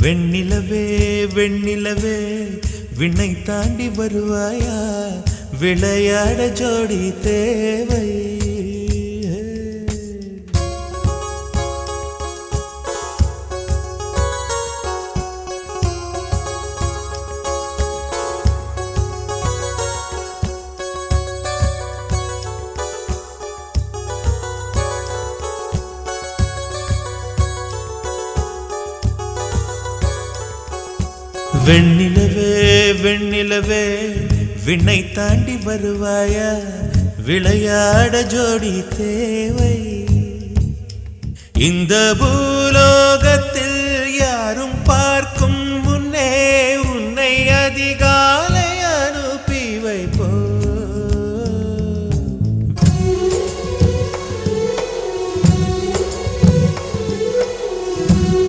வெண்ணிலவே வெண்ணிலவே விண்ணை தாண்டி வருவாயா விளையாட ஜோடி தேவை வெண்ணிலவே வெண்ணிலவே விண்ணை தாண்டி வருவாயா விளையாட ஜோடி தேவை இந்த பூலோகத்தில்